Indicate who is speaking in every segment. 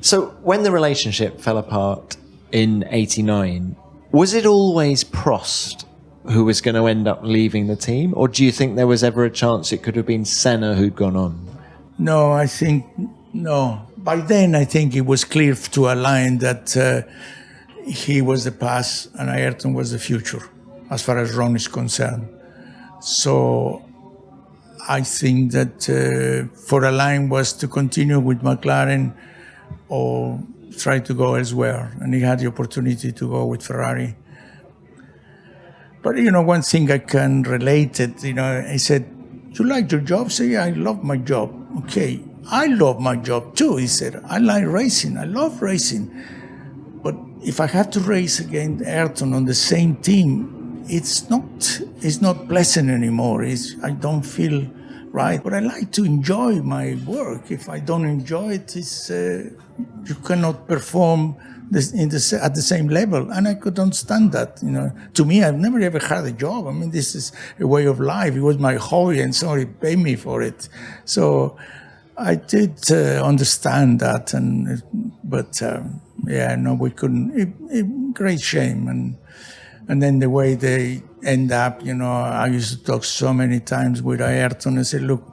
Speaker 1: So when the relationship fell apart in '89, was it always Prost who was going to end up leaving the team? Or do you think there was ever a chance it could have been Senna who'd gone on?
Speaker 2: No, I think, no. By then, I think it was clear to Alain that he was the past and Ayrton was the future, as far as Ron is concerned. So I think that for Alain was to continue with McLaren or try to go elsewhere. And he had the opportunity to go with Ferrari. But, one thing I can relate it, he said, "You like your job?" I said, "Yeah, I love my job." "Okay, I love my job too," he said. "I like racing. I love racing. But if I have to race against Ayrton on the same team, it's not pleasant anymore. I don't feel right. But I like to enjoy my work. If I don't enjoy it, you cannot perform at the same level." And I could understand that. To me, I've never ever had a job. I mean, this is a way of life. It was my hobby, and somebody paid me for it. So I did understand that. We couldn't. Great shame. And then the way they end up, I used to talk so many times with Ayrton and say, "Look,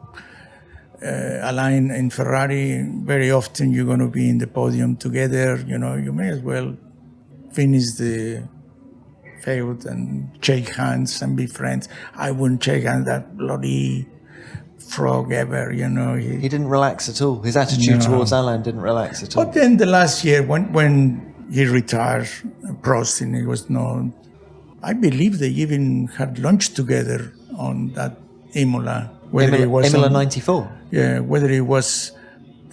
Speaker 2: Alain and Ferrari, very often you're going to be in the podium together. You may as well finish the feud and shake hands and be friends." I wouldn't shake hands, that bloody frog ever,
Speaker 1: He didn't relax at all. His attitude towards Alain didn't relax at all.
Speaker 2: But then the last year, when he retired, Prost, and he was known, I believe they even had lunch together on that Imola.
Speaker 1: Imola 94?
Speaker 2: Yeah, whether it was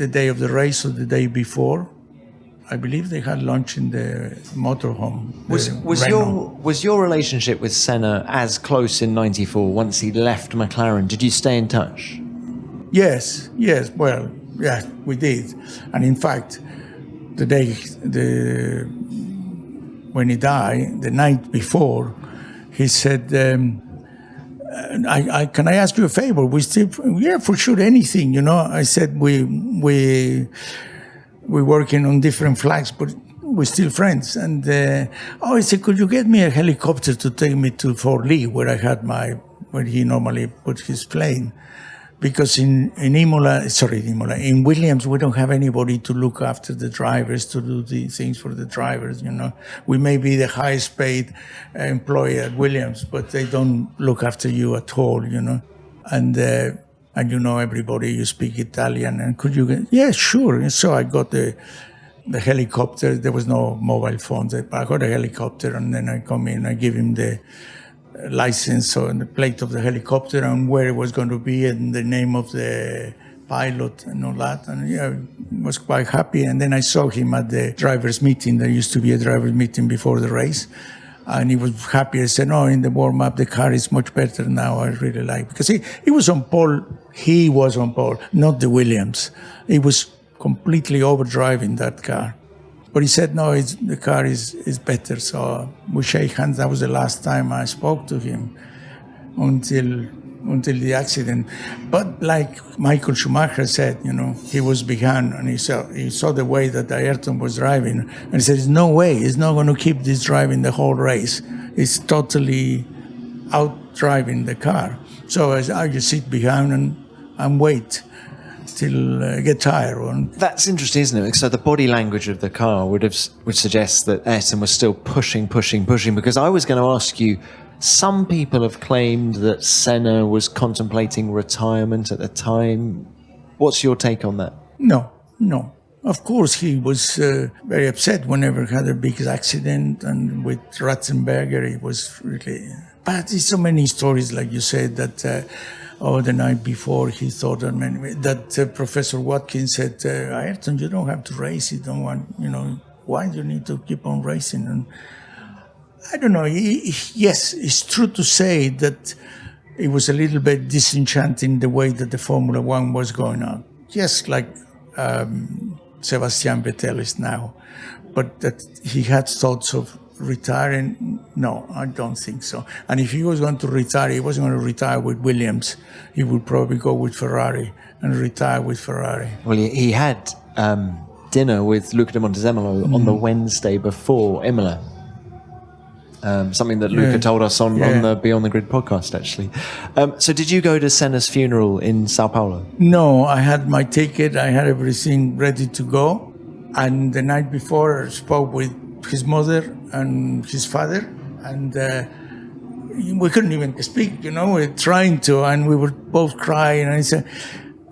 Speaker 2: the day of the race or the day before. I believe they had lunch in the motorhome.
Speaker 1: Was your relationship with Senna as close in '94 once he left McLaren? Did you stay in touch?
Speaker 2: Yes. Well, yeah, we did. And in fact, when he died, the night before, he said, "Can I ask you a favor? We still, yeah, for sure, anything, I said, we're working on different flags, but we're still friends. And he said, "Could you get me a helicopter to take me to Fort Lee, where he normally put his plane?" Because in Williams, we don't have anybody to look after the drivers, to do the things for the drivers, We may be the highest paid employee at Williams, but they don't look after you at all, And everybody, you speak Italian, and could you get, yeah, sure. And so I got the helicopter. There was no mobile phones. I got a helicopter, and then I come in, I give him the license and the plate of the helicopter and where it was going to be and the name of the pilot and all that. And yeah, I was quite happy. And then I saw him at the driver's meeting. There used to be a driver's meeting before the race. And he was happy. I said, "No, in the warm-up, the car is much better now. I really like it." Because he was on pole. He was on pole, not the Williams. He was completely overdriving that car. But he said, "No, the car is better." So we shake hands. That was the last time I spoke to him until the accident. But like Michael Schumacher said, he was behind and he saw the way that Ayrton was driving. And he said, "There's no way. He's not going to keep this driving the whole race. He's totally out driving the car." So I just sit behind and wait till I get tired.
Speaker 1: That's interesting, isn't it? So the body language of the car would suggest that Ayrton was still pushing, because I was going to ask you, some people have claimed that Senna was contemplating retirement at the time. What's your take on that?
Speaker 2: No. Of course, he was very upset whenever he had a big accident, and with Ratzenberger, he was really... But there's so many stories, like you said, that... the night before, he thought that Professor Watkins said, "Ayrton, you don't have to race. You don't want, why do you need to keep on racing?" And I don't know. Yes, it's true to say that it was a little bit disenchanting the way that the Formula One was going on. Just like Sebastian Vettel is now. But that he had thoughts of retiring, no, I don't think so. And if he was going to retire, he wasn't going to retire with Williams. He would probably go with Ferrari and retire with Ferrari.
Speaker 1: Well, he had dinner with Luca de Montezemolo on the Wednesday before Imola. Something that Luca told us on the Beyond the Grid podcast, actually. So did you go to Senna's funeral in Sao Paulo?
Speaker 2: No, I had my ticket. I had everything ready to go. And the night before, I spoke with his mother and his father. And we couldn't even speak, we're trying to. And we were both crying. And I said,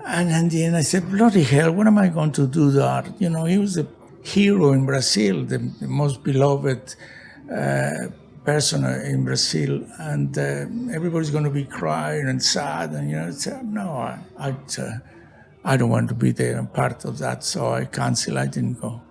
Speaker 2: and in the end, I said, bloody hell, what am I going to do that? He was a hero in Brazil, the most beloved person in Brazil, and everybody's going to be crying and sad, and no, I don't want to be there and part of that, so I canceled. I didn't go.